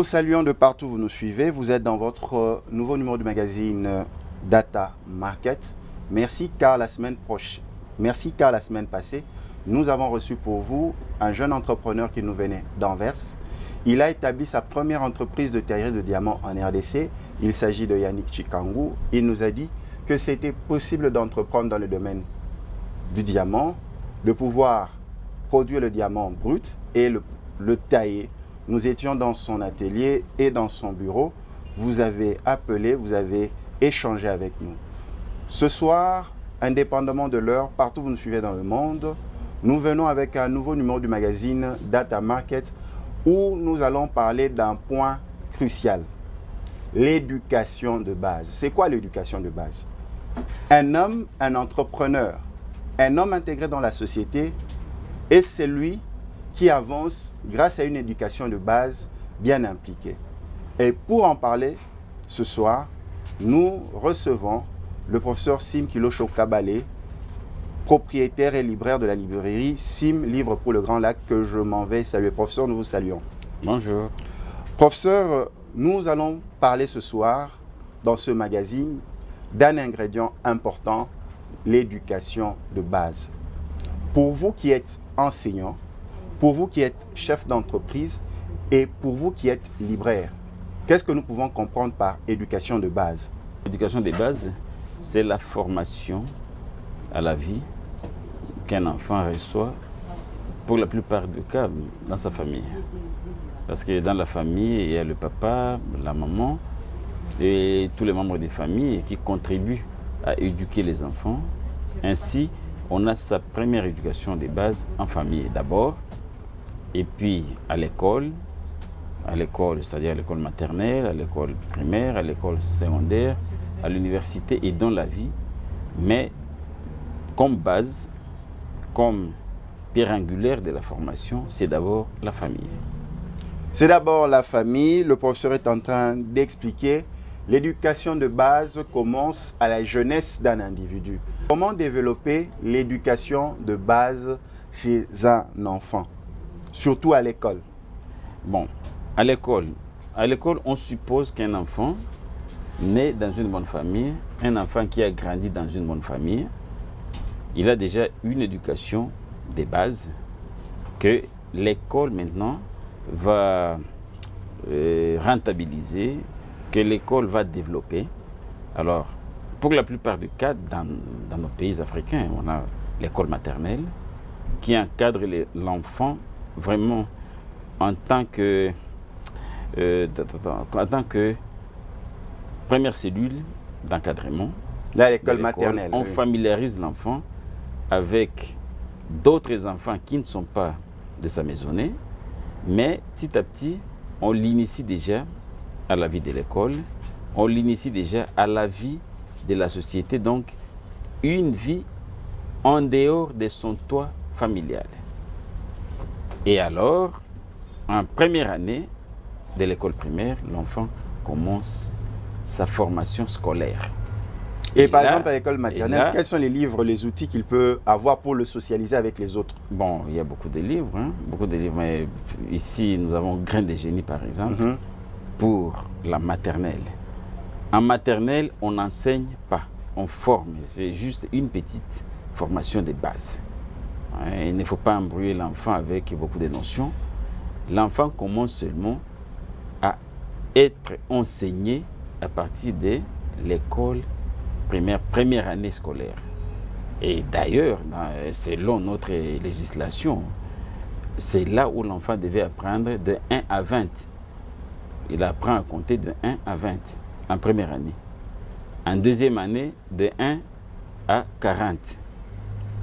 saluons de partout où vous nous suivez. Vous êtes dans votre nouveau numéro du magazine Data Market. Merci car la semaine passée, nous avons reçu pour vous un jeune entrepreneur qui nous venait d'Anvers. Il a établi sa première entreprise de terrier de diamants en RDC. Il s'agit de Yannick Chikangu. Il nous a dit que c'était possible d'entreprendre dans le domaine du diamant, de pouvoir produire le diamant brut et le tailler. Nous étions dans son atelier et dans son bureau. Vous avez appelé, vous avez échangé avec nous. Ce soir, indépendamment de l'heure, partout où vous nous suivez dans le monde, nous venons avec un nouveau numéro du magazine Data Market où nous allons parler d'un point crucial, l'éducation de base. C'est quoi l'éducation de base? Un homme, un entrepreneur, un homme intégré dans la société est celui qui avance grâce à une éducation de base bien impliquée. Et pour en parler, ce soir, nous recevons le professeur Sim Kilosho Kabale, propriétaire et libraire de la librairie Sim Livre pour le Grand Lac, que je m'en vais saluer. Professeur, nous vous saluons. Bonjour. Professeur, nous allons parler ce soir, dans ce magazine, d'un ingrédient important, l'éducation de base. Pour vous qui êtes enseignant, pour vous qui êtes chef d'entreprise et pour vous qui êtes libraire, qu'est-ce que nous pouvons comprendre par éducation de base? L'éducation de base, c'est la formation à la vie qu'un enfant reçoit pour la plupart des cas dans sa famille. Parce que dans la famille, il y a le papa, la maman et tous les membres des familles qui contribuent à éduquer les enfants. Ainsi, on a sa première éducation de base en famille d'abord, et puis à l'école, c'est-à-dire à l'école maternelle, à l'école primaire, à l'école secondaire, à l'université et dans la vie. Mais comme base, comme pierre angulaire de la formation, c'est d'abord la famille. C'est d'abord la famille. Le professeur est en train d'expliquer l'éducation de base commence à la jeunesse d'un individu. Comment développer l'éducation de base chez un enfant, surtout à l'école? Bon, à l'école, on suppose qu'un enfant né dans une bonne famille, un enfant qui a grandi dans une bonne famille, il a déjà une éducation de base que l'école maintenant va rentabiliser, que l'école va développer. Alors, pour la plupart des cas, dans nos pays africains, on a l'école maternelle qui encadre l'enfant vraiment en tant que première cellule d'encadrement. Là, l'école maternelle. On familiarise l'enfant avec d'autres enfants qui ne sont pas de sa maisonnée, mais petit à petit, on l'initie déjà à la vie de l'école, on l'initie déjà à la vie de la société, donc une vie en dehors de son toit familial. Et alors, en première année de l'école primaire, l'enfant commence sa formation scolaire. Et par exemple, à l'école maternelle, quels sont les livres, les outils qu'il peut avoir pour le socialiser avec les autres? Bon, il y a beaucoup de livres, mais ici, nous avons Grain de génie, par exemple, pour la maternelle. En maternelle, on n'enseigne pas, on forme. C'est juste une petite formation de base. Il ne faut pas embrouiller l'enfant avec beaucoup de notions. L'enfant commence seulement à être enseigné à partir de l'école primaire, première année scolaire. Et d'ailleurs, selon notre législation, c'est là où l'enfant devait apprendre de 1 à 20. Il apprend à compter de 1 à 20 en première année. En deuxième année, de 1 à 40.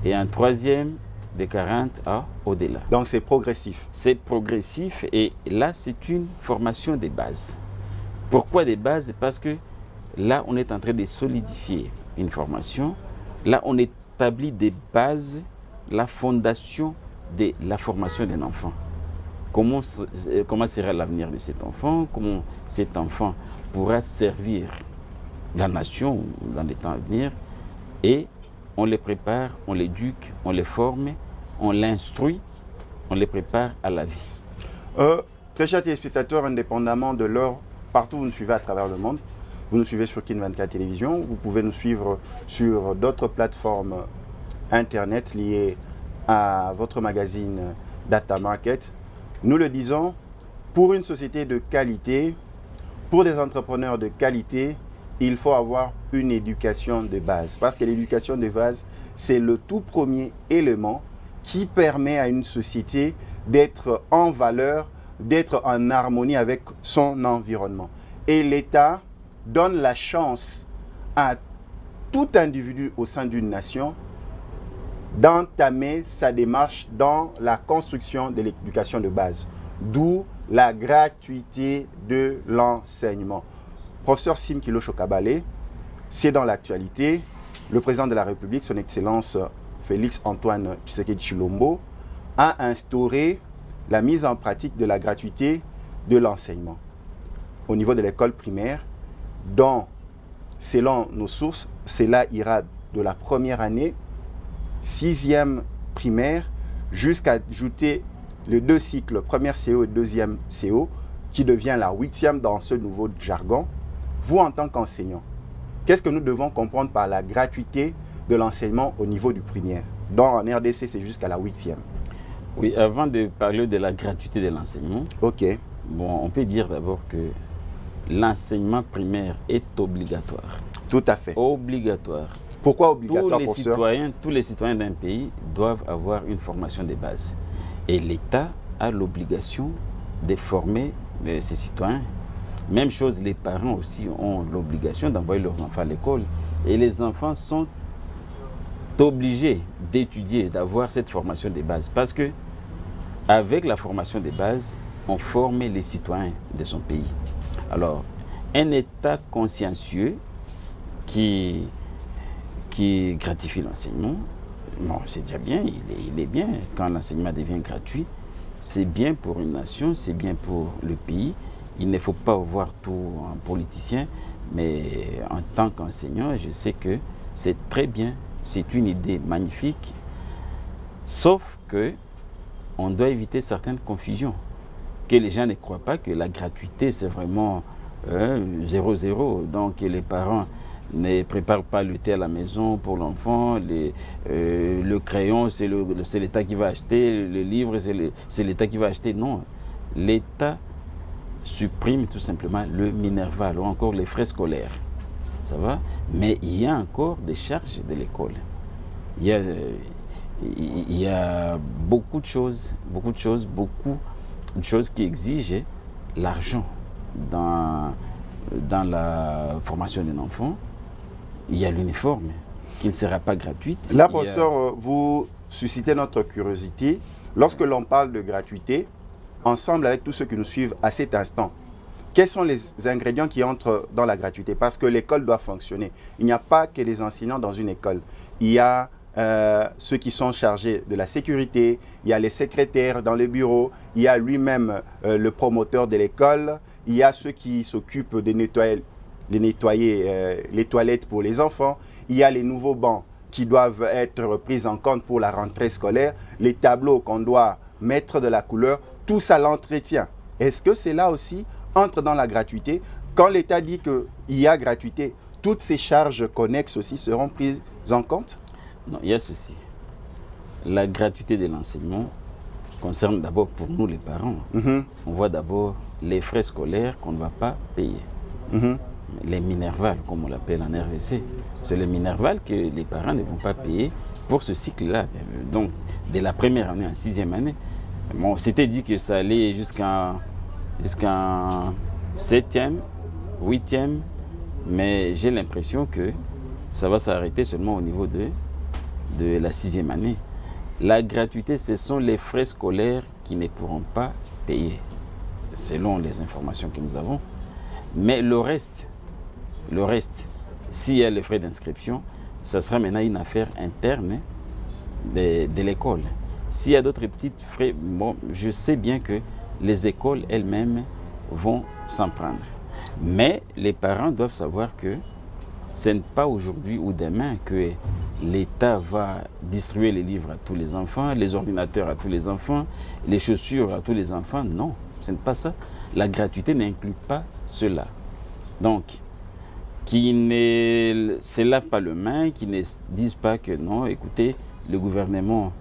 Et en troisième, de 40 à au-delà. Donc c'est progressif. C'est progressif et là, c'est une formation de base. Pourquoi de base? Parce que là, on est en train de solidifier une formation. Là, on établit des bases, la fondation de la formation d'un enfant. Comment sera l'avenir de cet enfant? Comment cet enfant pourra servir la nation dans les temps à venir? Et on les prépare, on l'éduque, on les forme, on l'instruit, on les prépare à la vie. Très chers téléspectateurs, indépendamment de l'heure, partout où vous nous suivez à travers le monde, vous nous suivez sur Kin 24 Télévision, vous pouvez nous suivre sur d'autres plateformes Internet liées à votre magazine Data Market. Nous le disons, pour une société de qualité, pour des entrepreneurs de qualité, il faut avoir une éducation de base. Parce que l'éducation de base, c'est le tout premier élément qui permet à une société d'être en valeur, d'être en harmonie avec son environnement. Et l'État donne la chance à tout individu au sein d'une nation d'entamer sa démarche dans la construction de l'éducation de base. D'où la gratuité de l'enseignement. Professeur Sim Kilosho Kabale, c'est dans l'actualité. Le président de la République, son Excellence Félix Antoine Tshisekedi Tshilombo, a instauré la mise en pratique de la gratuité de l'enseignement au niveau de l'école primaire, dont, selon nos sources, cela ira de la première année, 6e primaire, jusqu'à ajouter les 2 cycles, première CO et deuxième CO, qui devient la 8e dans ce nouveau jargon. Vous, en tant qu'enseignant, qu'est-ce que nous devons comprendre par la gratuité de l'enseignement au niveau du primaire? Donc, en RDC, c'est jusqu'à la 8e. Oui, avant de parler de la gratuité de l'enseignement, bon, on peut dire d'abord que l'enseignement primaire est obligatoire. Tout à fait. Obligatoire. Pourquoi obligatoire, professeur? Tous les citoyens d'un pays doivent avoir une formation de base. Et l'État a l'obligation de former ses citoyens. Même chose, les parents aussi ont l'obligation d'envoyer leurs enfants à l'école. Et les enfants sont obligés d'étudier, d'avoir cette formation de base. Parce que avec la formation de base, on forme les citoyens de son pays. Alors, un État consciencieux qui gratifie l'enseignement, bon, c'est déjà bien, il est bien. Quand l'enseignement devient gratuit, c'est bien pour une nation, c'est bien pour le pays. Il ne faut pas voir tout en politicien, mais en tant qu'enseignant, je sais que c'est très bien, c'est une idée magnifique, sauf que on doit éviter certaines confusions, que les gens ne croient pas que la gratuité c'est vraiment 0-0, donc les parents ne préparent pas le thé à la maison pour l'enfant, le crayon c'est l'État qui va acheter, le livre c'est l'État qui va acheter. Non, l'État supprime tout simplement le Minerval ou encore les frais scolaires. Ça va? Mais il y a encore des charges de l'école. Il y a beaucoup de choses qui exigent l'argent dans la formation d'un enfant. Il y a l'uniforme qui ne sera pas gratuite. Là, professeur, vous suscitez notre curiosité. Lorsque l'on parle de gratuité, ensemble avec tous ceux qui nous suivent à cet instant, quels sont les ingrédients qui entrent dans la gratuité? Parce que l'école doit fonctionner. Il n'y a pas que les enseignants dans une école. Il y a ceux qui sont chargés de la sécurité, il y a les secrétaires dans les bureaux, il y a lui-même le promoteur de l'école, il y a ceux qui s'occupent de nettoyer les toilettes pour les enfants, il y a les nouveaux bancs qui doivent être pris en compte pour la rentrée scolaire, les tableaux qu'on doit mettre de la couleur, tout ça l'entretien. Est-ce que cela aussi entre dans la gratuité? Quand l'État dit qu'il y a gratuité, toutes ces charges connexes aussi seront prises en compte? Non, il y a ceci. La gratuité de l'enseignement concerne d'abord pour nous les parents. On voit d'abord les frais scolaires qu'on ne va pas payer. Les Minerval, comme on l'appelle en RDC. C'est les Minerval que les parents ne vont pas payer pour ce cycle-là. Donc, de la première année en 6e année, bon, c'était dit que ça allait jusqu'en 7e, 8e, mais j'ai l'impression que ça va s'arrêter seulement au niveau de la 6e année. La gratuité, ce sont les frais scolaires qui ne pourront pas payer, selon les informations que nous avons. Mais le reste, s'il y a les frais d'inscription, ça sera maintenant une affaire interne de l'école. S'il y a d'autres petits frais, bon, je sais bien que les écoles elles-mêmes vont s'en prendre. Mais les parents doivent savoir que Ce n'est pas aujourd'hui ou demain que l'État va distribuer les livres à tous les enfants, les ordinateurs à tous les enfants, les chaussures à tous les enfants. Non, ce n'est pas ça. La gratuité n'inclut pas cela. Donc, qui ne se lavent pas les mains, qui ne disent pas que non, écoutez, le gouvernement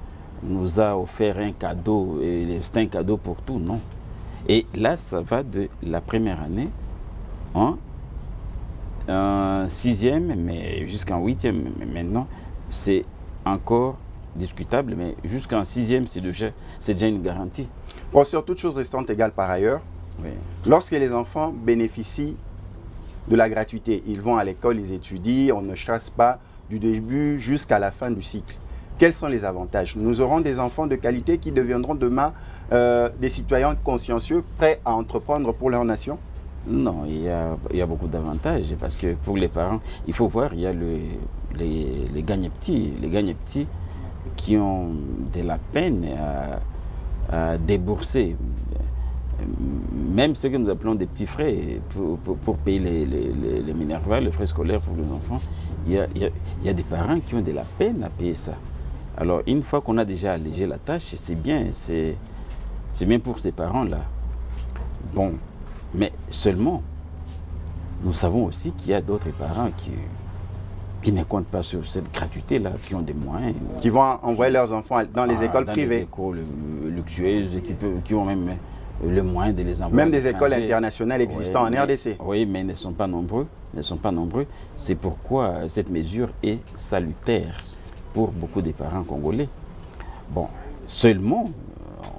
nous a offert un cadeau, et c'est un cadeau pour tout, non. Et là, ça va de la première année en sixième, mais jusqu'en huitième. Mais maintenant, c'est encore discutable, mais jusqu'en sixième, c'est déjà une garantie. Bon, sur toute chose restante égale par ailleurs, Oui. lorsque les enfants bénéficient de la gratuité, ils vont à l'école, ils étudient, on ne chasse pas du début jusqu'à la fin du cycle. Quels sont les avantages? Nous aurons des enfants de qualité qui deviendront demain des citoyens consciencieux, prêts à entreprendre pour leur nation? Non, il y a beaucoup d'avantages parce que pour les parents, il faut voir, il y a les gagne-petits qui ont de la peine à débourser. Même ce que nous appelons des petits frais pour payer les minervales, les frais scolaires pour les enfants, il y a des parents qui ont de la peine à payer ça. Alors, une fois qu'on a déjà allégé la tâche, c'est bien pour ces parents-là. Bon, mais seulement, nous savons aussi qu'il y a d'autres parents qui ne comptent pas sur cette gratuité-là, qui ont des moyens. Qui vont envoyer leurs enfants dans les écoles privées. Dans les écoles luxueuses, qui ont même le moyen de les envoyer. Même des écoles internationales existant en RDC. Oui, mais ils ne sont pas nombreux. C'est pourquoi cette mesure est salutaire pour beaucoup des parents congolais. Bon, seulement,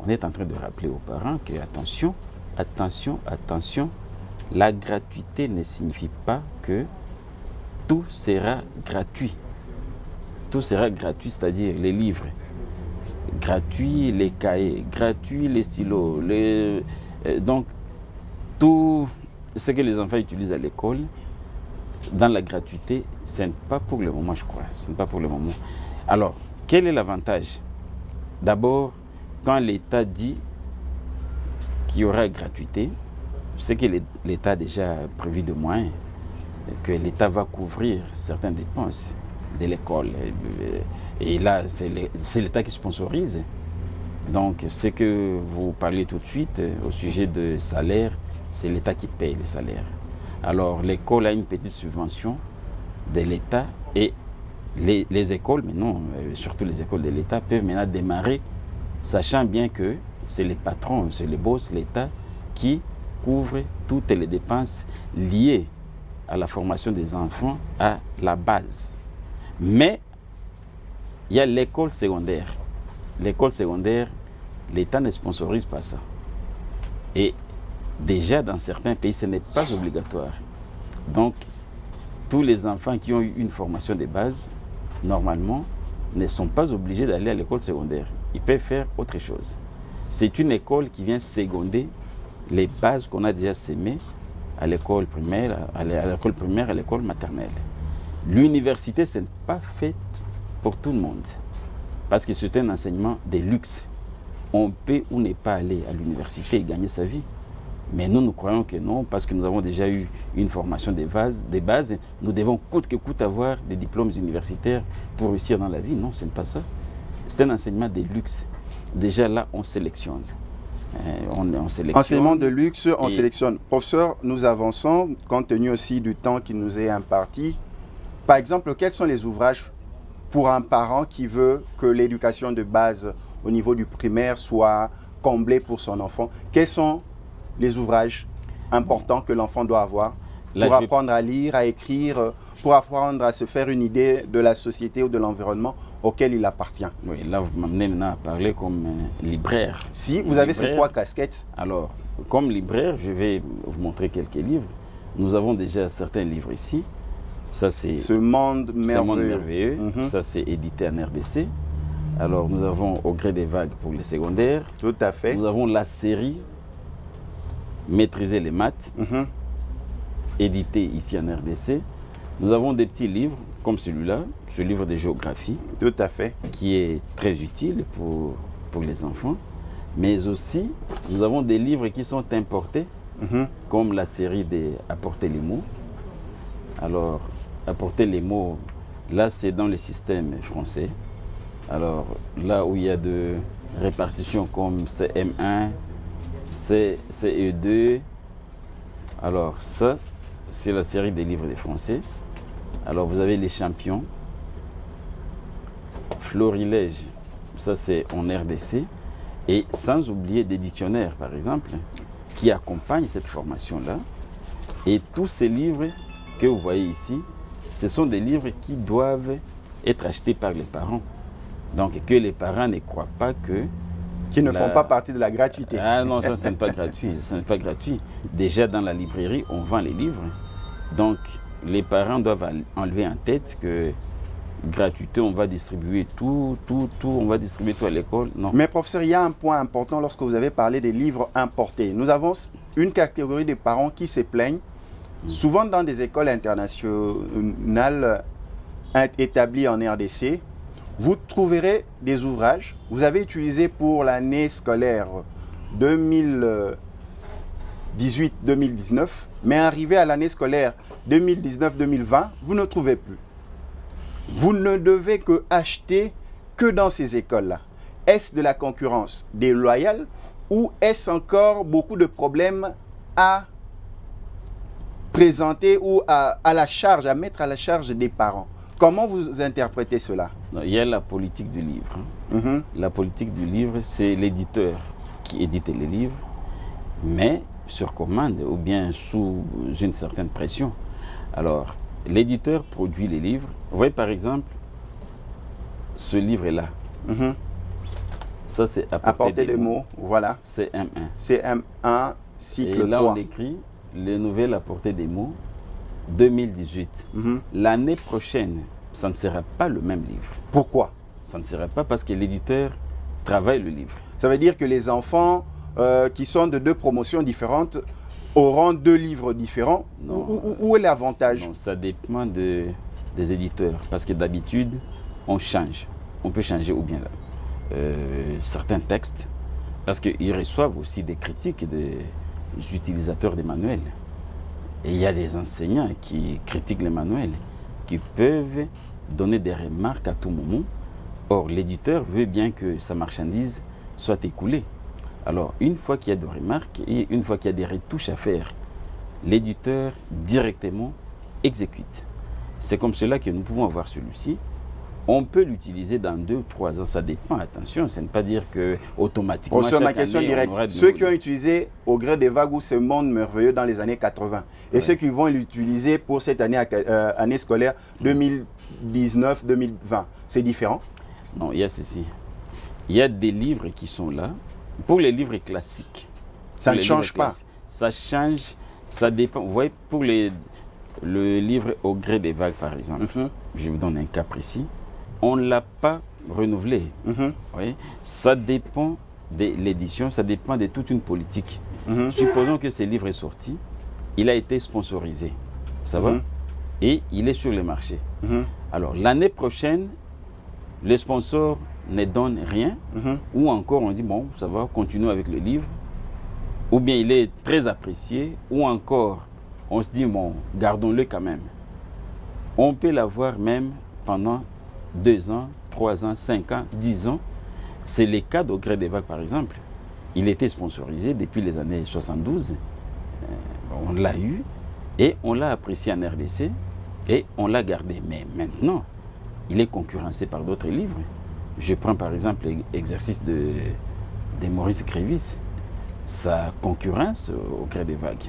on est en train de rappeler aux parents que, attention, la gratuité ne signifie pas que tout sera gratuit. Tout sera gratuit, c'est-à-dire les livres, gratuits les cahiers, gratuits les stylos, donc tout ce que les enfants utilisent à l'école, dans la gratuité, ce n'est pas pour le moment, je crois. Ce n'est pas pour le moment. Alors, quel est l'avantage? D'abord, quand l'État dit qu'il y aura gratuité, c'est que l'État a déjà prévu de moyens, que l'État va couvrir certaines dépenses de l'école. Et là, c'est l'État qui sponsorise. Donc, ce que vous parlez tout de suite au sujet de salaire, c'est l'État qui paye les salaires. Alors, l'école a une petite subvention de l'État et les écoles, mais non, surtout les écoles de l'État, peuvent maintenant démarrer, sachant bien que c'est les patrons, c'est les boss, l'État, qui couvre toutes les dépenses liées à la formation des enfants à la base. Mais il y a l'école secondaire. L'école secondaire, l'État ne sponsorise pas ça. Et déjà, dans certains pays, ce n'est pas obligatoire. Donc, tous les enfants qui ont eu une formation de base, normalement, ne sont pas obligés d'aller à l'école secondaire. Ils peuvent faire autre chose. C'est une école qui vient seconder les bases qu'on a déjà sémées à l'école primaire, à l'école maternelle. L'université, ce n'est pas fait pour tout le monde. Parce que c'est un enseignement de luxe. On peut ou ne pas aller à l'université et gagner sa vie. Mais nous croyons que non, parce que nous avons déjà eu une formation des bases. Nous devons coûte que coûte avoir des diplômes universitaires pour réussir dans la vie. Non, ce n'est pas ça. C'est un enseignement de luxe. Déjà là, on sélectionne. On sélectionne. Enseignement de luxe, on sélectionne. Professeur, nous avançons, compte tenu aussi du temps qui nous est imparti. Par exemple, quels sont les ouvrages pour un parent qui veut que l'éducation de base au niveau du primaire soit comblée pour son enfant? Quels sont les ouvrages importants que l'enfant doit avoir pour apprendre à lire, à écrire, pour apprendre à se faire une idée de la société ou de l'environnement auquel il appartient? Oui, là, vous m'amenez maintenant à parler comme libraire. Si, vous avez ces trois casquettes. Alors, comme libraire, je vais vous montrer quelques livres. Nous avons déjà certains livres ici. Ça, c'est Ce monde merveilleux. Ça, c'est édité en RDC. Alors, nous avons Au gré des vagues pour les secondaires. Tout à fait. Nous avons la série Maîtriser les maths, édité ici en RDC. Nous avons des petits livres comme celui-là, ce livre de géographie. Tout à fait. Qui est très utile pour les enfants. Mais aussi, nous avons des livres qui sont importés, comme la série des Apporter les mots. Alors, apporter les mots. Là, c'est dans le système français. Alors, là où il y a de répartitions comme CM1, CE2, alors ça, c'est la série des livres des Français. Alors, vous avez les champions, Florilège, ça c'est en RDC, et sans oublier des dictionnaires, par exemple, qui accompagnent cette formation-là. Et tous ces livres que vous voyez ici, ce sont des livres qui doivent être achetés par les parents. Donc, que les parents ne croient pas que... Qui ne font pas partie de la gratuité. Ah non, ça, ce n'est pas gratuit. Ce n'est pas gratuit. Déjà, dans la librairie, on vend les livres. Donc, les parents doivent enlever en tête que gratuité, on va distribuer tout, on va distribuer tout à l'école. Non. Mais professeur, il y a un point important lorsque vous avez parlé des livres importés. Nous avons une catégorie de parents qui se plaignent, souvent dans des écoles internationales établies en RDC. Vous trouverez des ouvrages, vous avez utilisé pour l'année scolaire 2018-2019, mais arrivé à l'année scolaire 2019-2020, vous ne trouvez plus. Vous ne devez que acheter que dans ces écoles-là. Est-ce de la concurrence déloyale ou est-ce encore beaucoup de problèmes à présenter ou à mettre à la charge des parents? Comment vous interprétez cela? Il y a la politique du livre. La politique du livre, c'est l'éditeur qui édite les livres, mais sur commande ou bien sous une certaine pression. Alors, l'éditeur produit les livres. Vous voyez par exemple, ce livre-là. Ça, c'est apporter des mots. Voilà. CM1. CM1, cycle 3. Et là, on écrit les nouvelles apportées des mots 2018. L'année prochaine, ça ne sera pas le même livre. Pourquoi? Ça ne sera pas parce que l'éditeur travaille le livre. Ça veut dire que les enfants qui sont de deux promotions différentes auront deux livres différents. Où est l'avantage? Non, ça dépend des éditeurs. Parce que d'habitude, on change. On peut changer ou bien certains textes. Parce qu'ils reçoivent aussi des critiques des utilisateurs des manuels. Et il y a des enseignants qui critiquent les manuels, qui peuvent donner des remarques à tout moment. Or, l'éditeur veut bien que sa marchandise soit écoulée. Alors, une fois qu'il y a des remarques et une fois qu'il y a des retouches à faire, l'éditeur directement exécute. C'est comme cela que nous pouvons avoir celui-ci. On peut l'utiliser dans 2 ou 3 ans, ça dépend. Attention, ça ne veut pas dire que automatiquement. Pour ma question directe, ceux qui ont utilisé Au gré des vagues ou Ce monde merveilleux dans les années 80 et ceux qui vont l'utiliser pour cette année, année scolaire 2019-2020, c'est différent? Non, il y a ceci. Il y a des livres qui sont là. Pour les livres classiques, ça ne change pas. Ça change, ça dépend. Vous voyez, pour le livre Au gré des vagues, par exemple, je vous donne un cas précis. On ne l'a pas renouvelé. Oui. Ça dépend de l'édition, ça dépend de toute une politique. Supposons que ce livre est sorti, il a été sponsorisé, ça va? Et il est sur le marché. Alors, l'année prochaine, les sponsors ne donnent rien, ou encore on dit, bon, ça va, continuons avec le livre, ou bien il est très apprécié, ou encore on se dit, bon, gardons-le quand même. On peut l'avoir même pendant 2 ans, 3 ans, 5 ans, 10 ans. C'est le cas d'Au gré des vagues, par exemple. Il était sponsorisé depuis les années 72. On l'a eu et on l'a apprécié en RDC et on l'a gardé. Mais maintenant, il est concurrencé par d'autres livres. Je prends par exemple l'exercice de Maurice Grévis. Sa concurrence Au gré des vagues.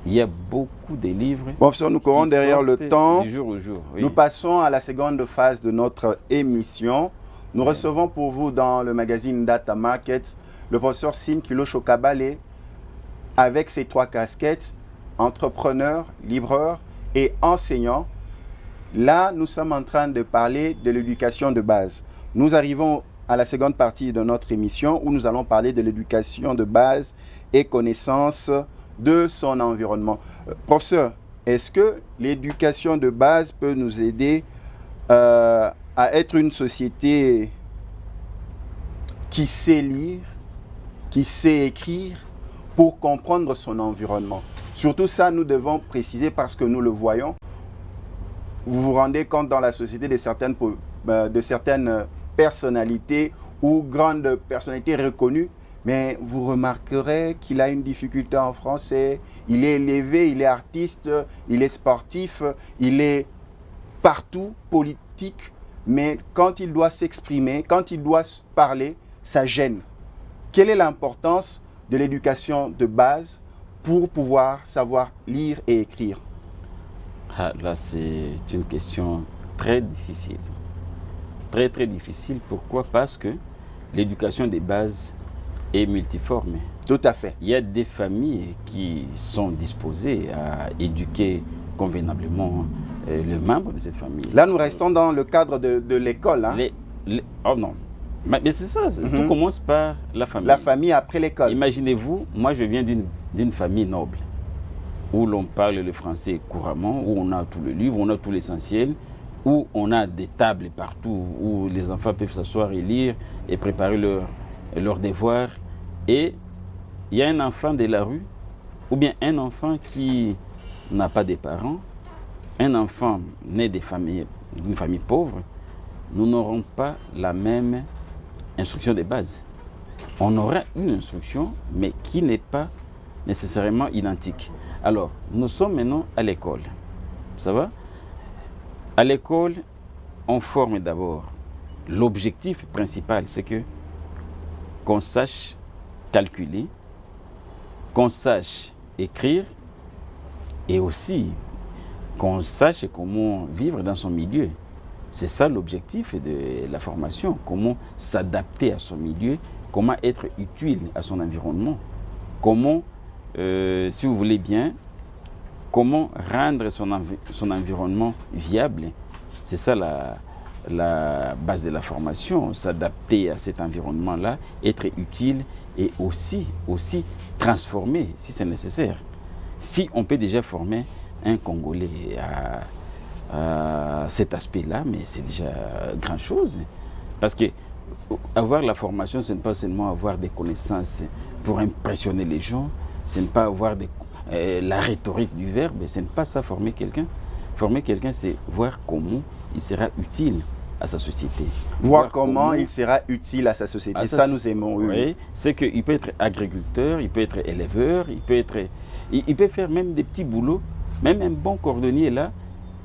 Il y a beaucoup de livres. Bon, nous courons derrière le temps. Du jour au jour. Oui. Nous passons à la seconde phase de notre émission. Nous recevons pour vous dans le magazine Data Market le professeur Sim Kilosho Kabale avec ses 3 casquettes, entrepreneur, livreur et enseignant. Là, nous sommes en train de parler de l'éducation de base. Nous arrivons à la seconde partie de notre émission où nous allons parler de l'éducation de base et connaissance de son environnement. Professeur, est-ce que l'éducation de base peut nous aider à être une société qui sait lire, qui sait écrire pour comprendre son environnement? Surtout ça, nous devons préciser parce que nous le voyons. vous vous rendez compte dans la société de certaines personnalités ou grandes personnalités reconnues, mais vous remarquerez qu'il a une difficulté en français, il est élevé, il est artiste, il est sportif, il est partout, politique, mais quand il doit s'exprimer, quand il doit parler, ça gêne. Quelle est l'importance de l'éducation de base pour pouvoir savoir lire et écrire? Ah, là, c'est une question très difficile. Très, très difficile. Pourquoi? Parce que l'éducation des bases est multiforme. Tout à fait. Il y a des familles qui sont disposées à éduquer convenablement le membre de cette famille. Là, nous restons dans le cadre de l'école. Hein? Oh non. Mais c'est ça, tout commence par la famille. La famille après l'école. Imaginez-vous, moi je viens d'une famille noble, où l'on parle le français couramment, où on a tout le livre, on a tout l'essentiel, où on a des tables partout, où les enfants peuvent s'asseoir et lire et préparer leurs devoirs. Et il y a un enfant de la rue, ou bien un enfant qui n'a pas de parents, un enfant né d'une famille pauvre, nous n'aurons pas la même instruction de base. On aura une instruction, mais qui n'est pas nécessairement identique. Alors, nous sommes maintenant à l'école. Ça va? À l'école, on forme d'abord. L'objectif principal, c'est qu'on sache calculer, qu'on sache écrire et aussi qu'on sache comment vivre dans son milieu. C'est ça l'objectif de la formation, comment s'adapter à son milieu, comment être utile à son environnement, comment, si vous voulez bien, comment rendre son environnement viable. C'est ça la base de la formation, s'adapter à cet environnement-là, être utile et aussi transformer si c'est nécessaire. Si on peut déjà former un Congolais à cet aspect-là, mais c'est déjà grand chose. Parce que avoir la formation, ce n'est pas seulement avoir des connaissances pour impressionner les gens, ce n'est pas avoir la rhétorique du verbe, ce n'est pas ça former quelqu'un. Former quelqu'un, c'est voir comment il sera utile à sa société. Voir comment il sera utile à sa société. Ça, nous aimons. Oui. C'est qu'il peut être agriculteur, il peut être éleveur, il peut faire même des petits boulots. Même un bon cordonnier là,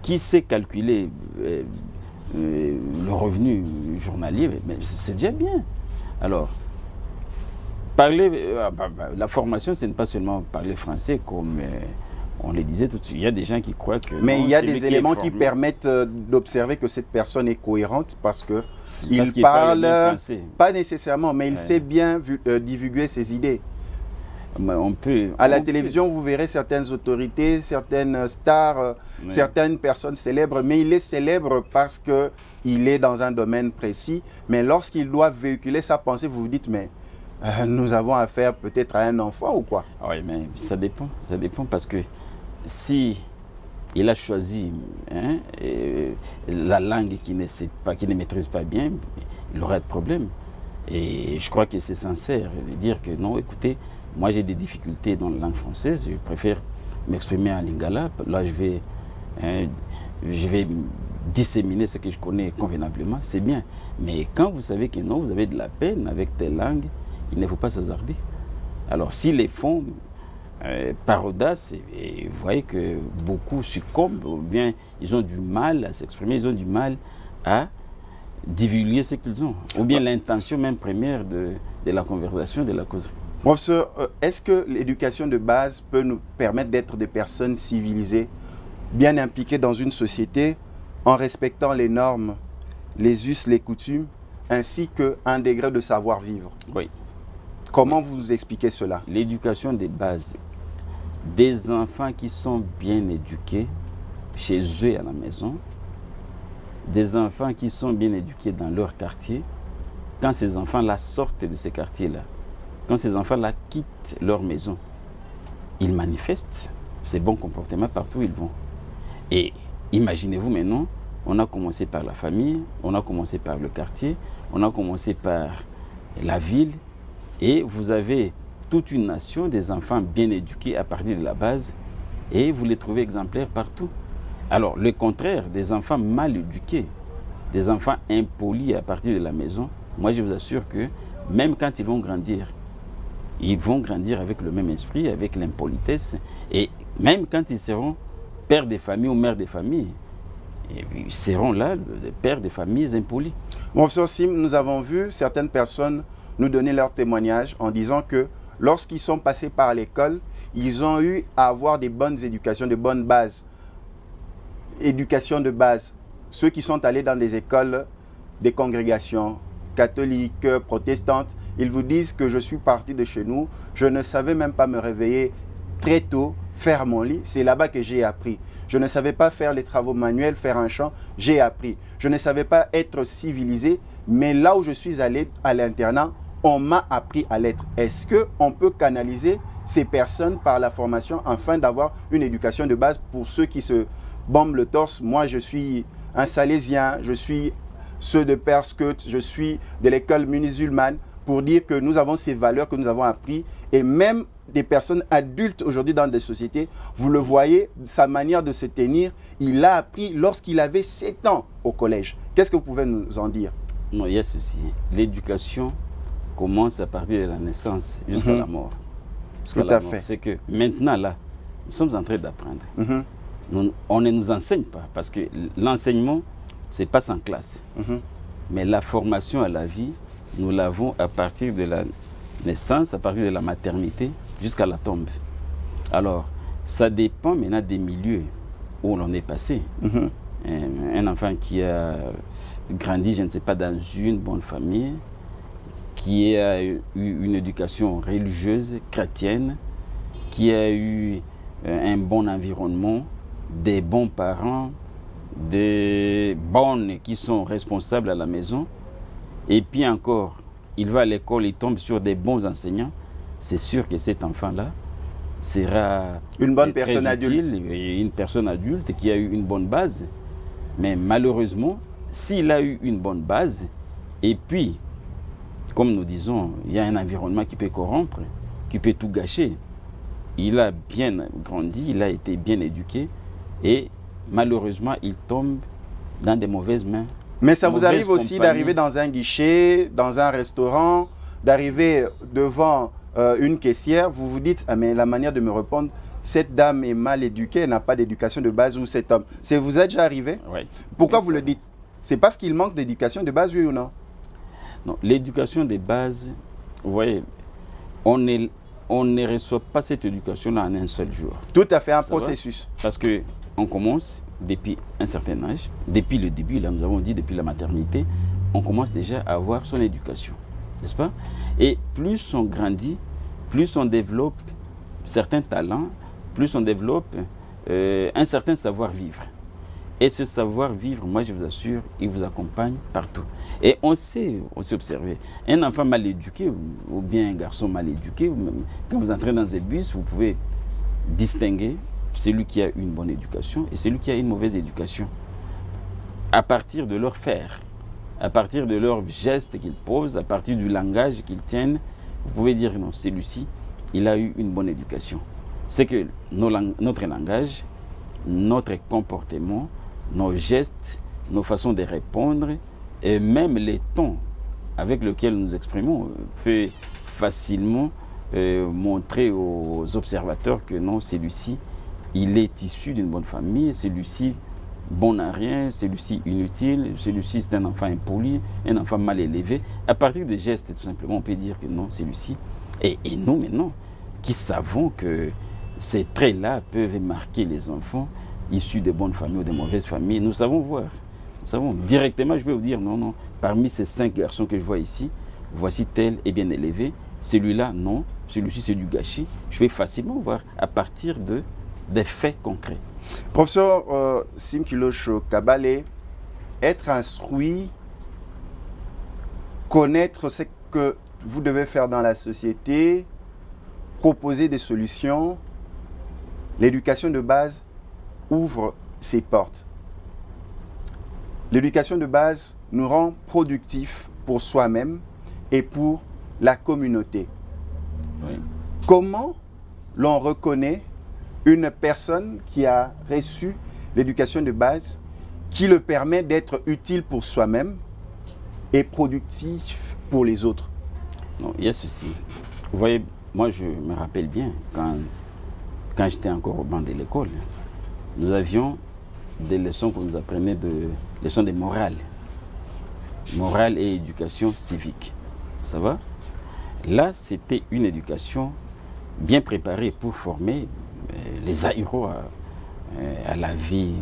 qui sait calculer le revenu journalier, c'est déjà bien. Alors, la formation, ce n'est pas seulement parler français comme on le disait tout de suite. Il y a des gens qui croient que... Mais il y a des éléments qui permettent d'observer que cette personne est cohérente parce qu'il parle pas nécessairement, mais il sait bien divulguer ses idées. À la télévision, vous verrez certaines autorités, certaines stars, certaines personnes célèbres, mais il est célèbre parce qu'il est dans un domaine précis. Mais lorsqu'il doit véhiculer sa pensée, vous vous dites, mais nous avons affaire peut-être à un enfant ou quoi? Oui, mais ça dépend parce que si il a choisi la langue qu'il ne maîtrise pas bien, il aura de problèmes. Et je crois que c'est sincère de dire que non, écoutez, moi, j'ai des difficultés dans la langue française. Je préfère m'exprimer en lingala. Là, je vais disséminer ce que je connais convenablement. C'est bien. Mais quand vous savez que non, vous avez de la peine avec telle langue, il ne faut pas s'hasarder. Alors, s'ils les font par audace, et vous voyez que beaucoup succombent, ou bien ils ont du mal à s'exprimer, ils ont du mal à divulguer ce qu'ils ont. Ou bien l'intention même première de la conversation, de la causerie. Professeur, est-ce que l'éducation de base peut nous permettre d'être des personnes civilisées, bien impliquées dans une société, en respectant les normes, les us, les coutumes, ainsi qu'un degré de savoir-vivre? Oui. Comment vous expliquez cela? L'éducation de base, des enfants qui sont bien éduqués chez eux à la maison, des enfants qui sont bien éduqués dans leur quartier, quand ces enfants-là sortent de ces quartiers-là, quand ces enfants-là quittent leur maison, ils manifestent ces bons comportements partout où ils vont. Et imaginez-vous maintenant, on a commencé par la famille, on a commencé par le quartier, on a commencé par la ville, et vous avez toute une nation des enfants bien éduqués à partir de la base, et vous les trouvez exemplaires partout. Alors, le contraire, des enfants mal éduqués, des enfants impolis à partir de la maison, moi je vous assure que même quand ils vont grandir avec le même esprit, avec l'impolitesse, et même quand ils seront pères de famille ou mères de famille, ils seront là, les pères de familles impolis. Mon frère Sim, nous avons vu certaines personnes nous donner leur témoignage en disant que lorsqu'ils sont passés par l'école, ils ont eu à avoir des bonnes éducations, de bonnes bases. Éducation de base. Ceux qui sont allés dans des écoles, des congrégations catholiques, protestantes, ils vous disent que je suis parti de chez nous, je ne savais même pas me réveiller très tôt, faire mon lit, c'est là-bas que j'ai appris. Je ne savais pas faire les travaux manuels, faire un champ, j'ai appris. Je ne savais pas être civilisé, mais là où je suis allé à l'internat, on m'a appris à l'être. Est-ce qu'on peut canaliser ces personnes par la formation afin d'avoir une éducation de base pour ceux qui se bombent le torse? Moi, je suis un Salésien, je suis ceux de Père Scout, je suis de l'école musulmane, pour dire que nous avons ces valeurs que nous avons apprises, et même des personnes adultes aujourd'hui dans des sociétés, vous le voyez, sa manière de se tenir, il a appris lorsqu'il avait 7 ans au collège. Qu'est-ce que vous pouvez nous en dire? Non, il y a ceci. L'éducation commence à partir de la naissance jusqu'à la mort. Tout à fait. C'est que maintenant, là, nous sommes en train d'apprendre. On ne nous enseigne pas, parce que l'enseignement, c'est pas sans classe. Mais la formation à la vie, nous l'avons à partir de la naissance, à partir de la maternité, jusqu'à la tombe. Alors, ça dépend maintenant des milieux où l'on est passé. Un enfant qui a grandi, je ne sais pas, dans une bonne famille, qui a eu une éducation religieuse, chrétienne, qui a eu un bon environnement, des bons parents, des bonnes qui sont responsables à la maison, et puis encore, il va à l'école, il tombe sur des bons enseignants, c'est sûr que cet enfant-là sera une bonne personne adulte. Une personne adulte qui a eu une bonne base. Mais malheureusement, s'il a eu une bonne base, et puis, comme nous disons, il y a un environnement qui peut corrompre, qui peut tout gâcher. Il a bien grandi, il a été bien éduqué, et malheureusement, il tombe dans des mauvaises mains. Mais ça vous arrive aussi d'arriver dans un guichet, dans un restaurant, d'arriver devant une caissière, vous vous dites, ah, mais la manière de me répondre, cette dame est mal éduquée, elle n'a pas d'éducation de base, ou cet homme. Vous êtes déjà arrivé? Oui. Pourquoi vous le dites? C'est parce qu'il manque d'éducation de base, oui ou non? Non, l'éducation de base, vous voyez, on ne reçoit pas cette éducation-là en un seul jour. Tout à fait, un processus. Parce qu'on commence depuis un certain âge, depuis le début, là nous avons dit depuis la maternité, on commence déjà à avoir son éducation, n'est-ce pas? Et plus on grandit, plus on développe certains talents, plus on développe un certain savoir-vivre. Et ce savoir-vivre, moi je vous assure, il vous accompagne partout. Et on sait observer. Un enfant mal éduqué ou bien un garçon mal éduqué, quand vous entrez dans un bus, vous pouvez distinguer celui qui a une bonne éducation et celui qui a une mauvaise éducation. À partir de leur faire, à partir de leurs gestes qu'ils posent, à partir du langage qu'ils tiennent, vous pouvez dire non, celui-ci, il a eu une bonne éducation. C'est que notre langage, notre comportement, nos gestes, nos façons de répondre et même les tons avec lesquels nous exprimons peut facilement montrer aux observateurs que non, celui-ci, il est issu d'une bonne famille, celui-ci bon à rien, celui-ci inutile, celui-ci c'est un enfant impoli, un enfant mal élevé. À partir des gestes, tout simplement, on peut dire que non, celui-ci. Et nous, maintenant, qui savons que ces traits-là peuvent marquer les enfants issus de bonnes familles ou de mauvaises familles, nous savons voir. Nous savons directement, je peux vous dire, non, non, parmi ces 5 garçons que je vois ici, voici tel est bien élevé, celui-là, non, celui-ci c'est du gâchis. Je vais facilement voir à partir des faits concrets. Professeur Sim Kilosho Kabale, être instruit, connaître ce que vous devez faire dans la société, proposer des solutions, l'éducation de base ouvre ses portes. L'éducation de base nous rend productifs pour soi-même et pour la communauté. Oui. Comment l'on reconnaît une personne qui a reçu l'éducation de base, qui le permet d'être utile pour soi-même et productif pour les autres? Non, il y a ceci. Vous voyez, moi je me rappelle bien, quand j'étais encore au banc de l'école, nous avions des leçons qu'on nous apprenait, leçons de morale. Morale et éducation civique. Ça va? Là, c'était une éducation bien préparée pour former les aéros à la vie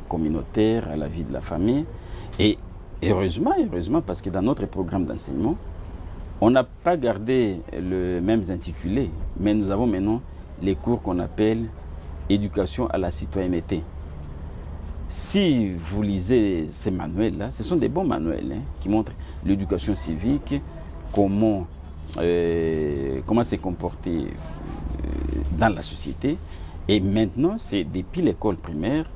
communautaire, à la vie de la famille. Et heureusement, parce que dans notre programme d'enseignement, on n'a pas gardé le même intitulé, mais nous avons maintenant les cours qu'on appelle éducation à la citoyenneté. Si vous lisez ces manuels-là, ce sont des bons manuels qui montrent l'éducation civique, comment se comporter dans la société. Et maintenant, c'est depuis l'école primaire,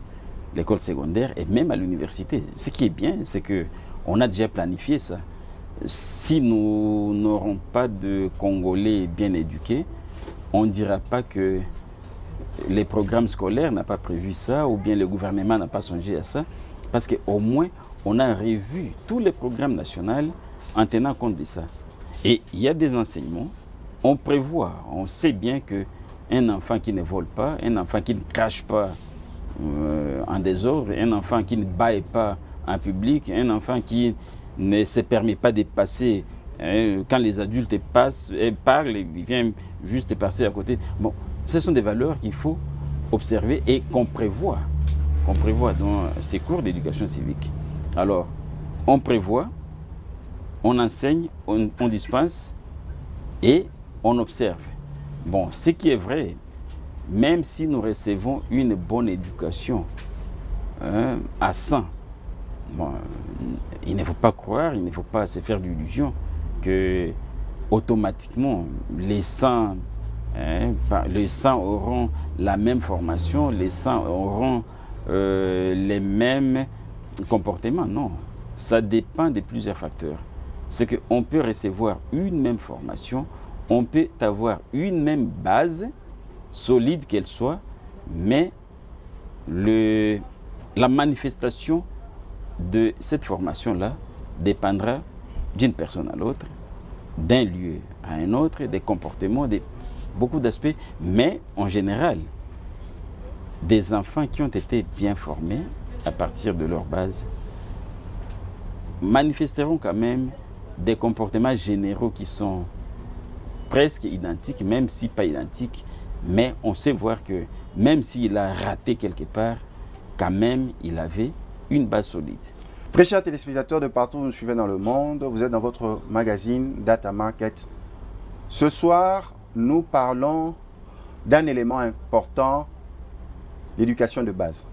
l'école secondaire et même à l'université. Ce qui est bien, c'est qu'on a déjà planifié ça. Si nous n'aurons pas de Congolais bien éduqués, on ne dira pas que les programmes scolaires n'ont pas prévu ça ou bien le gouvernement n'a pas songé à ça. Parce qu'au moins, on a revu tous les programmes nationaux en tenant compte de ça. Et il y a des enseignements, on prévoit, on sait bien qu'un enfant qui ne vole pas, un enfant qui ne crache pas en désordre, un enfant qui ne baille pas en public, un enfant qui ne se permet pas de passer quand les adultes passent et parlent, ils viennent juste passer à côté. Bon, ce sont des valeurs qu'il faut observer et qu'on prévoit dans ces cours d'éducation civique. Alors, on prévoit, on enseigne, on dispense et on observe. Bon, ce qui est vrai, même si nous recevons une bonne éducation à 100, bon, il ne faut pas croire, il ne faut pas se faire d'illusions que automatiquement les 100 auront la même formation, les 100 auront les mêmes comportements. Non, ça dépend de plusieurs facteurs. C'est qu'on peut recevoir une même formation, on peut avoir une même base, solide qu'elle soit, mais la manifestation de cette formation-là dépendra d'une personne à l'autre, d'un lieu à un autre, des comportements, beaucoup d'aspects, mais en général, des enfants qui ont été bien formés à partir de leur base manifesteront quand même des comportements généraux qui sont presque identiques, même si pas identiques, mais on sait voir que même s'il a raté quelque part, quand même il avait une base solide. Très chers téléspectateurs de partout où vous nous suivez dans le monde, vous êtes dans votre magazine Data Market. Ce soir, nous parlons d'un élément important, l'éducation de base.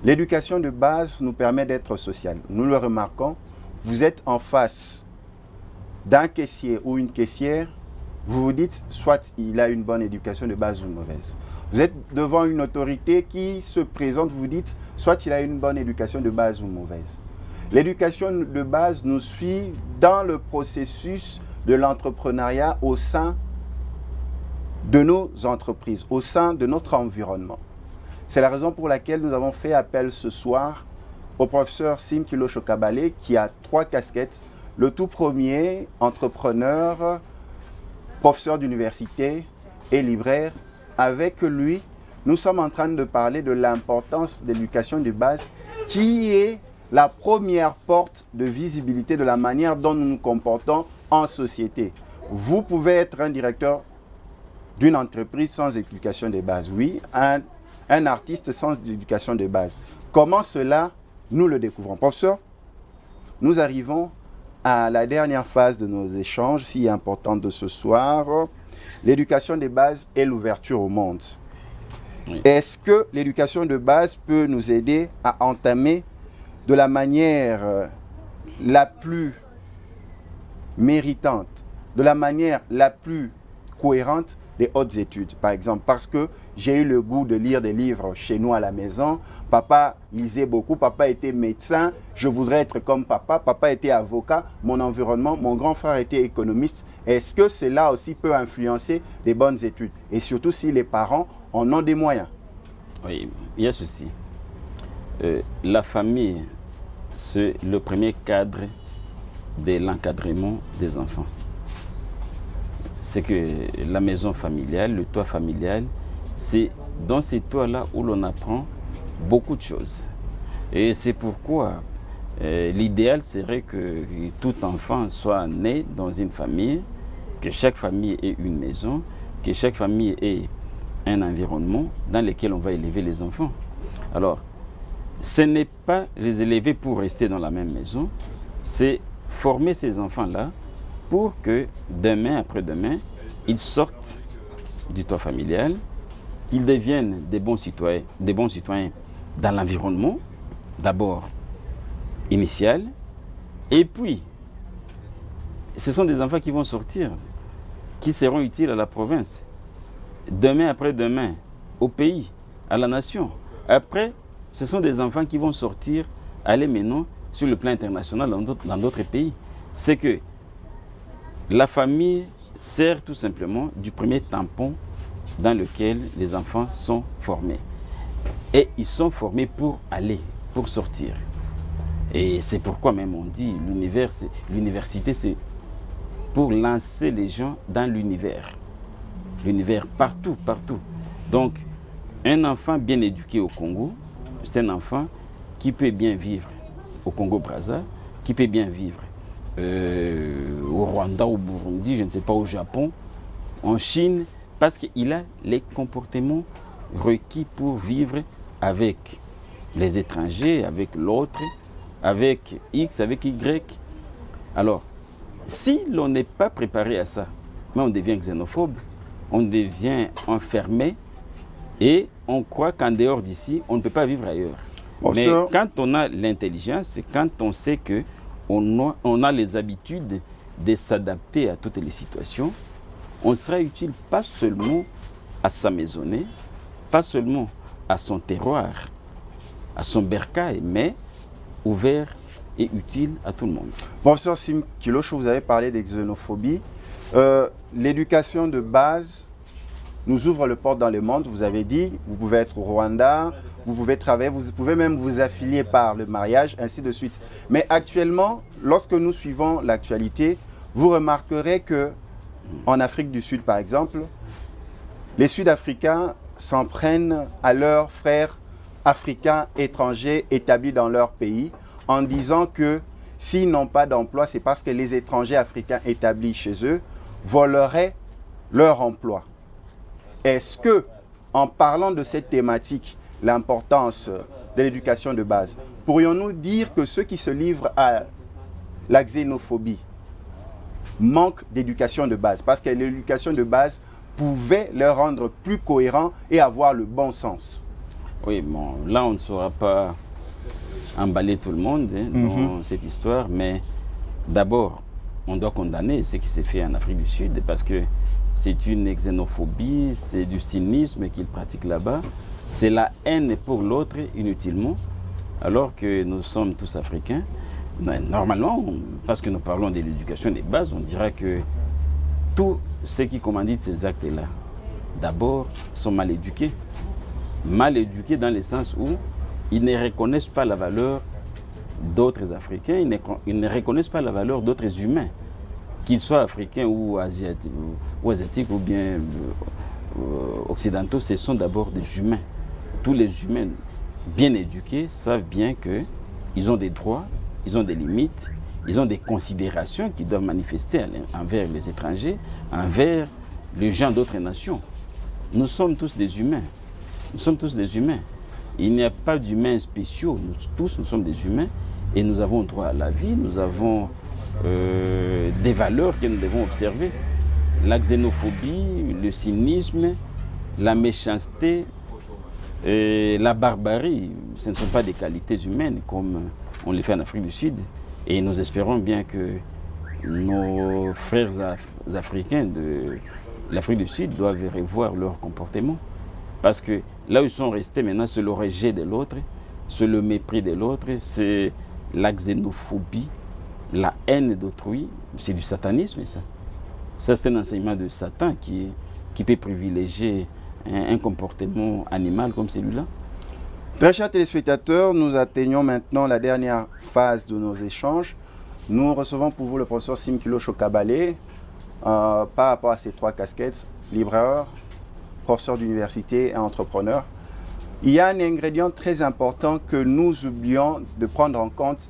L'éducation de base nous permet d'être social. Nous le remarquons, vous êtes en face d'un caissier ou une caissière, vous vous dites soit il a une bonne éducation de base ou une mauvaise. Vous êtes devant une autorité qui se présente, vous vous dites soit il a une bonne éducation de base ou une mauvaise. L'éducation de base nous suit dans le processus de l'entrepreneuriat au sein de nos entreprises, au sein de notre environnement. C'est la raison pour laquelle nous avons fait appel ce soir au professeur Sim Kilosho Kabale qui a 3 casquettes. Le tout premier, entrepreneur, professeur d'université et libraire. Avec lui, nous sommes en train de parler de l'importance de l'éducation de base qui est la première porte de visibilité de la manière dont nous nous comportons en société. Vous pouvez être un directeur d'une entreprise sans éducation de base. Oui, un artiste sans éducation de base. Comment cela, nous le découvrons. Professeur, nous arrivons à la dernière phase de nos échanges, si importante de ce soir. L'éducation de base et l'ouverture au monde. Oui. Est-ce que l'éducation de base peut nous aider à entamer de la manière la plus méritante, de la manière la plus cohérente des hautes études, par exemple, parce que j'ai eu le goût de lire des livres chez nous à la maison. Papa lisait beaucoup, papa était médecin, je voudrais être comme papa, papa était avocat, mon environnement, mon grand frère était économiste. Est-ce que cela aussi peut influencer des bonnes études? Et surtout si les parents en ont des moyens. Oui, il y a ceci. La famille, c'est le premier cadre de l'encadrement des enfants. C'est que la maison familiale, le toit familial, c'est dans ces toits-là où l'on apprend beaucoup de choses. Et c'est pourquoi l'idéal serait que tout enfant soit né dans une famille, que chaque famille ait une maison, que chaque famille ait un environnement dans lequel on va élever les enfants. Alors, ce n'est pas les élever pour rester dans la même maison, c'est former ces enfants-là pour que demain, après-demain, ils sortent du toit familial, qu'ils deviennent des bons citoyens dans l'environnement, d'abord initial, et puis, ce sont des enfants qui vont sortir, qui seront utiles à la province, demain après-demain, au pays, à la nation. Après, ce sont des enfants qui vont sortir, aller maintenant sur le plan international dans d'autres pays. C'est que la famille sert tout simplement du premier tampon dans lequel les enfants sont formés. Et ils sont formés pour aller, pour sortir. Et c'est pourquoi même on dit l'université, c'est pour lancer les gens dans l'univers. L'univers partout, partout. Donc, un enfant bien éduqué au Congo, c'est un enfant qui peut bien vivre au Congo-Brazza, qui peut bien vivre au Rwanda, au Burundi, je ne sais pas, au Japon, en Chine, parce qu'il a les comportements requis pour vivre avec les étrangers, avec l'autre, avec X, avec Y. Alors, si l'on n'est pas préparé à ça, mais on devient xénophobe, on devient enfermé et on croit qu'en dehors d'ici, on ne peut pas vivre ailleurs. Mais quand on a l'intelligence, c'est quand on sait qu'on a les habitudes de s'adapter à toutes les situations, on sera utile pas seulement à sa maisonnée, pas seulement à son terroir, à son bercail, mais ouvert et utile à tout le monde. Bonsoir Sim Kilocho, vous avez parlé de xénophobie. L'éducation de base nous ouvre le porte dans le monde. Vous avez dit, vous pouvez être au Rwanda, vous pouvez travailler, vous pouvez même vous affilier par le mariage, ainsi de suite. Mais actuellement, lorsque nous suivons l'actualité, vous remarquerez que en Afrique du Sud, par exemple, les Sud-Africains s'en prennent à leurs frères africains étrangers établis dans leur pays en disant que s'ils n'ont pas d'emploi, c'est parce que les étrangers africains établis chez eux voleraient leur emploi. Est-ce que, en parlant de cette thématique, l'importance de l'éducation de base, pourrions-nous dire que ceux qui se livrent à la xénophobie manquent d'éducation de base, parce que l'éducation de base pouvait leur rendre plus cohérents et avoir le bon sens? Oui, bon, là on ne saura pas emballer tout le monde dans cette histoire, mais d'abord, on doit condamner ce qui s'est fait en Afrique du Sud, parce que c'est une xénophobie, c'est du cynisme qu'ils pratiquent là-bas, c'est la haine pour l'autre inutilement, alors que nous sommes tous africains. Normalement, parce que nous parlons de l'éducation des bases, on dira que tous ceux qui commanditent ces actes-là, d'abord, sont mal éduqués. Mal éduqués dans le sens où ils ne reconnaissent pas la valeur d'autres Africains, ils ne reconnaissent pas la valeur d'autres humains, qu'ils soient africains ou asiatiques ou bien occidentaux, ce sont d'abord des humains. Tous les humains bien éduqués savent bien qu'ils ont des droits, ils ont des limites, ils ont des considérations qu'ils doivent manifester envers les étrangers, envers les gens d'autres nations. Nous sommes tous des humains. Nous sommes tous des humains. Il n'y a pas d'humains spéciaux. Nous sommes des humains et nous avons droit à la vie, nous avons des valeurs que nous devons observer. La xénophobie, le cynisme, la méchanceté, la barbarie, ce ne sont pas des qualités humaines comme on les fait en Afrique du Sud. Et nous espérons bien que nos frères africains de l'Afrique du Sud doivent revoir leur comportement. Parce que là où ils sont restés maintenant, c'est le rejet de l'autre, c'est le mépris de l'autre, c'est la xénophobie, la haine d'autrui, c'est du satanisme ça. Ça c'est un enseignement de Satan qui peut privilégier un comportement animal comme celui-là? Très chers téléspectateurs, nous atteignons maintenant la dernière phase de nos échanges. Nous recevons pour vous le professeur Simkilo Chokabale par rapport à ces 3 casquettes, libraire, professeur d'université et entrepreneur. Il y a un ingrédient très important que nous oublions de prendre en compte,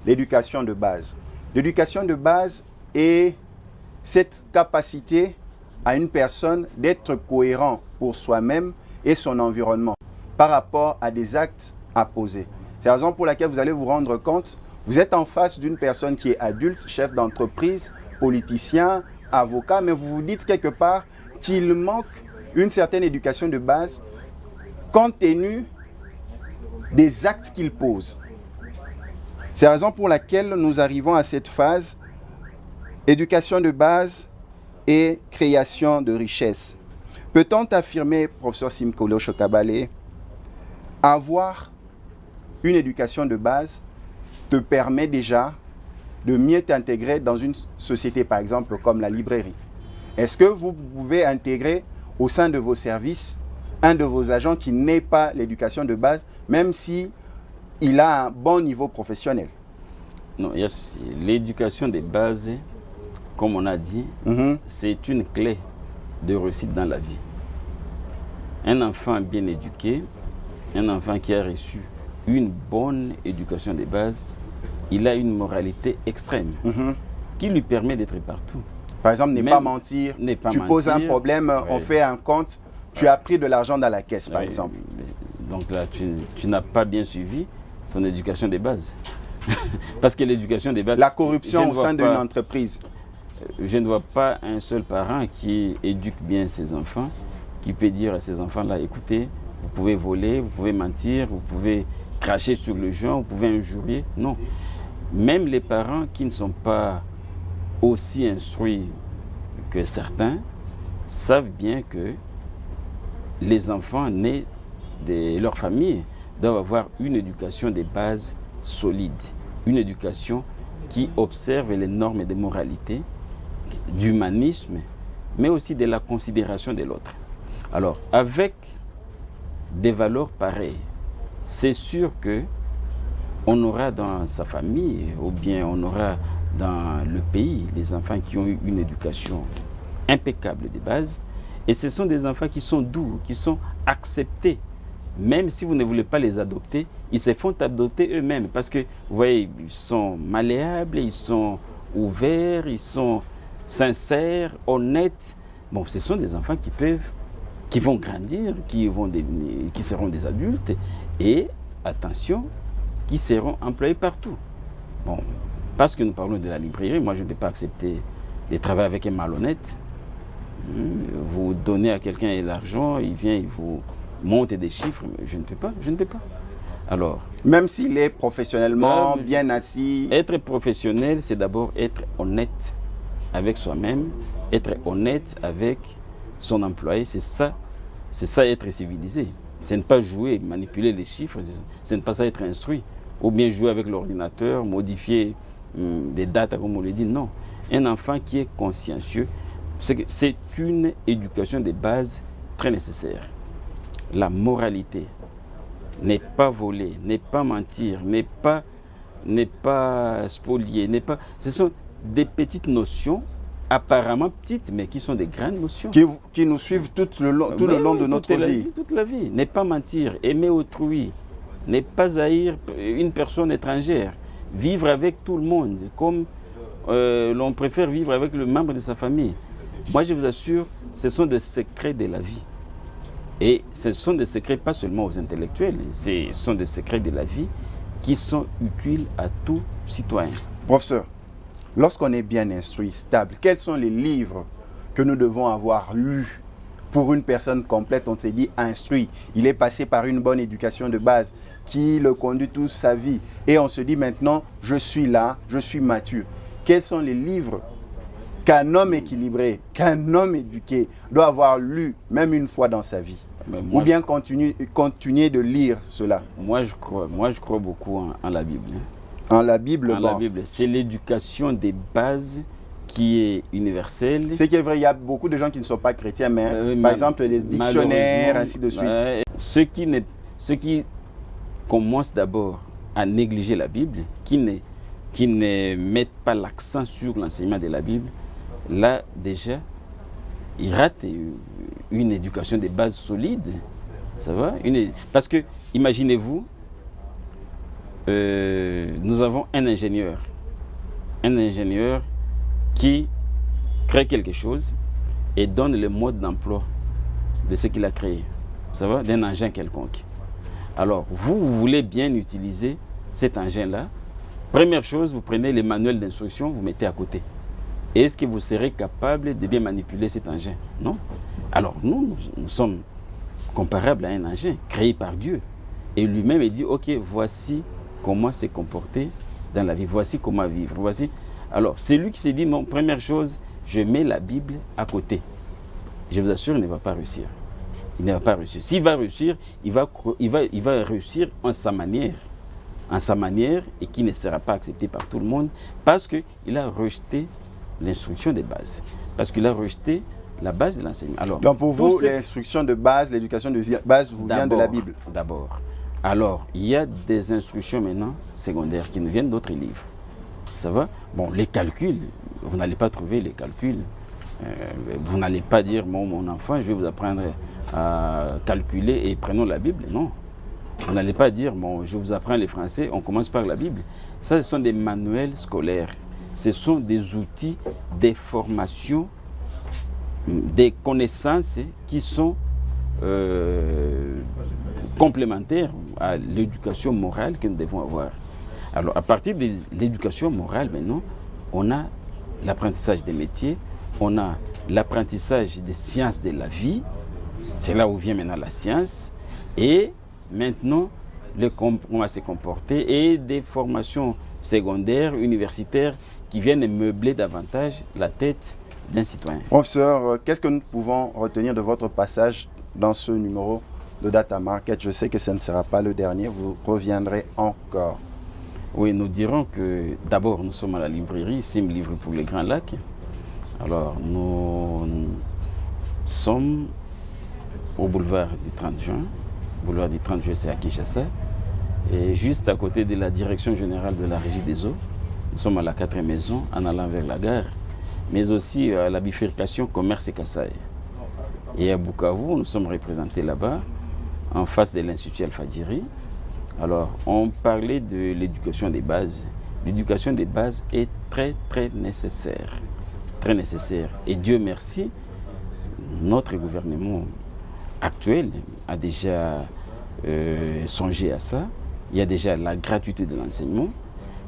l'éducation de base. L'éducation de base est cette capacité à une personne d'être cohérent pour soi-même et son environnement par rapport à des actes à poser. C'est la raison pour laquelle vous allez vous rendre compte, vous êtes en face d'une personne qui est adulte, chef d'entreprise, politicien, avocat, mais vous vous dites quelque part qu'il manque une certaine éducation de base compte tenu des actes qu'il pose. C'est la raison pour laquelle nous arrivons à cette phase, éducation de base et création de richesse. Peut-on affirmer, professeur Simkilo Chokabale, avoir une éducation de base te permet déjà de mieux t'intégrer dans une société, par exemple, comme la librairie? Est-ce que vous pouvez intégrer au sein de vos services un de vos agents qui n'ait pas l'éducation de base, même si il a un bon niveau professionnel? Non, il y a ceci. L'éducation de base, comme on a dit, c'est une clé de réussite dans la vie. Un enfant bien éduqué, un enfant qui a reçu une bonne éducation de base, il a une moralité extrême qui lui permet d'être partout. Par exemple, ne pas mentir, poses un problème, on fait un compte, tu as pris de l'argent dans la caisse, par exemple. Donc là, tu n'as pas bien suivi ton éducation de base. Parce que l'éducation de base... La corruption au sein d'une entreprise. Je ne vois pas un seul parent qui éduque bien ses enfants, qui peut dire à ses enfants-là, écoutez, vous pouvez voler, vous pouvez mentir, vous pouvez cracher sur le gens, vous pouvez injurier. Non. Même les parents qui ne sont pas aussi instruits que certains savent bien que les enfants nés de leur famille doivent avoir une éducation de base solide, une éducation qui observe les normes de moralité, d'humanisme, mais aussi de la considération de l'autre. Alors, avec des valeurs pareilles, c'est sûr que on aura dans sa famille, ou bien on aura dans le pays, les enfants qui ont eu une éducation impeccable de base, et ce sont des enfants qui sont doux, qui sont acceptés. Même si vous ne voulez pas les adopter, ils se font adopter eux-mêmes, parce que, vous voyez, ils sont malléables, ils sont ouverts, ils sont sincères, honnêtes. Bon, ce sont des enfants qui vont grandir, qui seront des adultes, et, attention, qui seront employés partout. Bon, parce que nous parlons de la librairie, moi je ne peux pas accepter de travailler avec un malhonnête. Vous donnez à quelqu'un l'argent, il vient, il vous monte des chiffres, mais je ne peux pas. Alors, même s'il est professionnellement bien assis. Être professionnel, c'est d'abord être honnête avec soi-même, être honnête avec son employé, c'est ça être civilisé. C'est ne pas jouer, manipuler les chiffres, c'est ne pas ça être instruit. Ou bien jouer avec l'ordinateur, modifier des dates, comme on le dit. Non. Un enfant qui est consciencieux, c'est une éducation de base très nécessaire. La moralité, n'est pas voler, n'est pas mentir, n'est pas spolier, ce sont des petites notions, apparemment petites, mais qui sont des grandes notions. Qui nous suivent tout le long de notre vie. Toute la vie. Ne pas mentir, aimer autrui, ne pas haïr une personne étrangère, vivre avec tout le monde, comme l'on préfère vivre avec le membre de sa famille. Moi, je vous assure, ce sont des secrets de la vie. Et ce sont des secrets pas seulement aux intellectuels, ce sont des secrets de la vie qui sont utiles à tout citoyen. Professeur, lorsqu'on est bien instruit, stable, quels sont les livres que nous devons avoir lus pour une personne complète? On s'est dit instruit, il est passé par une bonne éducation de base qui le conduit toute sa vie. Et on se dit maintenant, je suis là, je suis mature. Quels sont les livres qu'un homme équilibré, qu'un homme éduqué doit avoir lu même une fois dans sa vie? Ou bien continuer de lire cela? Moi, je crois beaucoup en la Bible. En la Bible, la Bible, c'est l'éducation des bases qui est universel. C'est qui est vrai, il y a beaucoup de gens qui ne sont pas chrétiens, mais par exemple les dictionnaires, ainsi de suite. Ceux qui commencent d'abord à négliger la Bible, qui ne mettent pas l'accent sur l'enseignement de la Bible, là déjà, ils ratent une éducation de base solide. Ça va? Parce que, imaginez-vous, nous avons un ingénieur qui crée quelque chose et donne le mode d'emploi de ce qu'il a créé. Ça va? D'un engin quelconque. Alors, vous voulez bien utiliser cet engin-là. Première chose, vous prenez les manuels d'instruction, vous mettez à côté. Est-ce que vous serez capable de bien manipuler cet engin? Non. Alors, nous sommes comparables à un engin créé par Dieu. Et lui-même, il dit, ok, voici comment se comporter dans la vie. Voici comment vivre. Voici. Alors, c'est lui qui s'est dit, non, première chose, je mets la Bible à côté. Je vous assure, il ne va pas réussir. Il ne va pas réussir. S'il va réussir, il va réussir en sa manière. En sa manière et qui ne sera pas accepté par tout le monde parce qu'il a rejeté l'instruction de base. Parce qu'il a rejeté la base de l'enseignement. Alors, donc pour vous, l'instruction de base, l'éducation de base vous vient de la Bible? D'abord. Alors, il y a des instructions maintenant secondaires qui nous viennent d'autres livres. Ça va? Bon, les calculs, vous n'allez pas trouver les calculs. Vous n'allez pas dire, mon enfant, je vais vous apprendre à calculer et prenons la Bible. Non. Vous n'allez pas dire, bon, je vous apprends les français, on commence par la Bible. Ça, ce sont des manuels scolaires. Ce sont des outils, des formations, des connaissances qui sont complémentaires à l'éducation morale que nous devons avoir. Alors, à partir de l'éducation morale, maintenant, on a l'apprentissage des métiers, on a l'apprentissage des sciences de la vie, c'est là où vient maintenant la science, et maintenant, on va se comporter, et des formations secondaires, universitaires, qui viennent meubler davantage la tête d'un citoyen. Professeur, qu'est-ce que nous pouvons retenir de votre passage dans ce numéro de Data Market? Je sais que ce ne sera pas le dernier, vous reviendrez encore. Oui, nous dirons que d'abord, nous sommes à la librairie Sim Livre pour les Grands Lacs. Alors, nous sommes au boulevard du 30 juin. Le boulevard du 30 juin, c'est à Kinshasa. Et juste à côté de la direction générale de la Régie des eaux, nous sommes à la 4e maison en allant vers la gare, mais aussi à la bifurcation Commerce et Kassai. Et à Bukavu, nous sommes représentés là-bas, en face de l'Institut Al-Fadjiri. Alors, on parlait de l'éducation des bases. L'éducation des bases est très, très nécessaire. Très nécessaire. Et Dieu merci, notre gouvernement actuel a déjà songé à ça. Il y a déjà la gratuité de l'enseignement.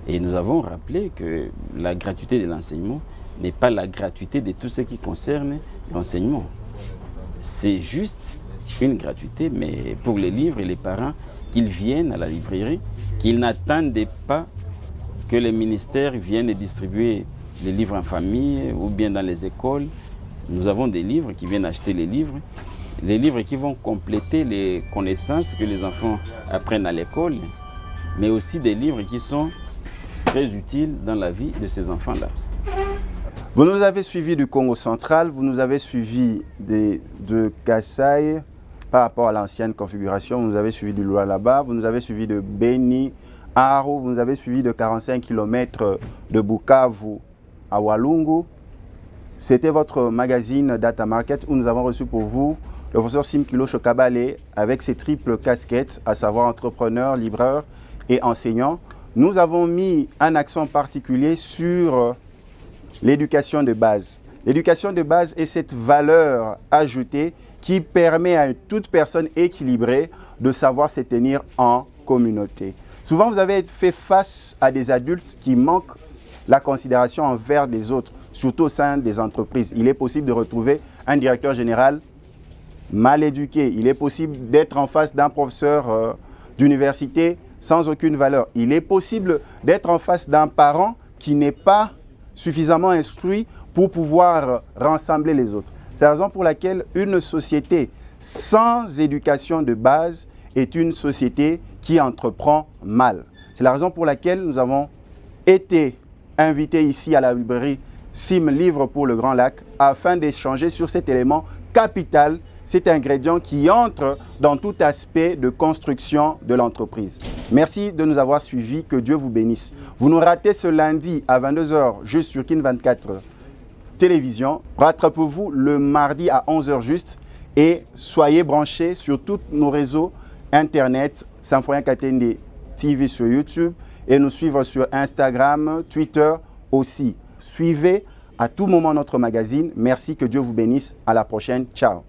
Et nous avons rappelé que la gratuité de l'enseignement n'est pas la gratuité de tout ce qui concerne l'enseignement. C'est juste une gratuité, mais pour les livres et les parents, qu'ils viennent à la librairie, qu'ils n'attendent pas que les ministères viennent distribuer les livres en famille ou bien dans les écoles. Nous avons des livres qui viennent acheter les livres qui vont compléter les connaissances que les enfants apprennent à l'école, mais aussi des livres qui sont très utiles dans la vie de ces enfants-là. Vous nous avez suivis du Congo central, vous nous avez suivis de Kassai par rapport à l'ancienne configuration, vous nous avez suivi du Lualaba, vous nous avez suivi de Beni, Aru, vous nous avez suivi de 45 km de Bukavu à Walungu. C'était votre magazine Data Market où nous avons reçu pour vous le professeur Simkilo Chokabale avec ses triples casquettes, à savoir entrepreneur, libraire et enseignant. Nous avons mis un accent particulier sur l'éducation de base. L'éducation de base est cette valeur ajoutée qui permet à toute personne équilibrée de savoir se tenir en communauté. Souvent, vous avez fait face à des adultes qui manquent la considération envers les autres, surtout au sein des entreprises. Il est possible de retrouver un directeur général mal éduqué. Il est possible d'être en face d'un professeur d'université sans aucune valeur. Il est possible d'être en face d'un parent qui n'est pas suffisamment instruit pour pouvoir rassembler les autres. C'est la raison pour laquelle une société sans éducation de base est une société qui entreprend mal. C'est la raison pour laquelle nous avons été invités ici à la librairie Sim Livre pour le Grand Lac afin d'échanger sur cet élément capital, cet ingrédient qui entre dans tout aspect de construction de l'entreprise. Merci de nous avoir suivis, que Dieu vous bénisse. Vous nous ratez ce lundi à 22 h juste sur Kin 24 Télévision. Rattrapez-vous le mardi à 11 h juste et soyez branchés sur tous nos réseaux Internet, Symphorien Katende TV sur YouTube et nous suivre sur Instagram, Twitter aussi. Suivez à tout moment notre magazine. Merci, que Dieu vous bénisse. À la prochaine. Ciao.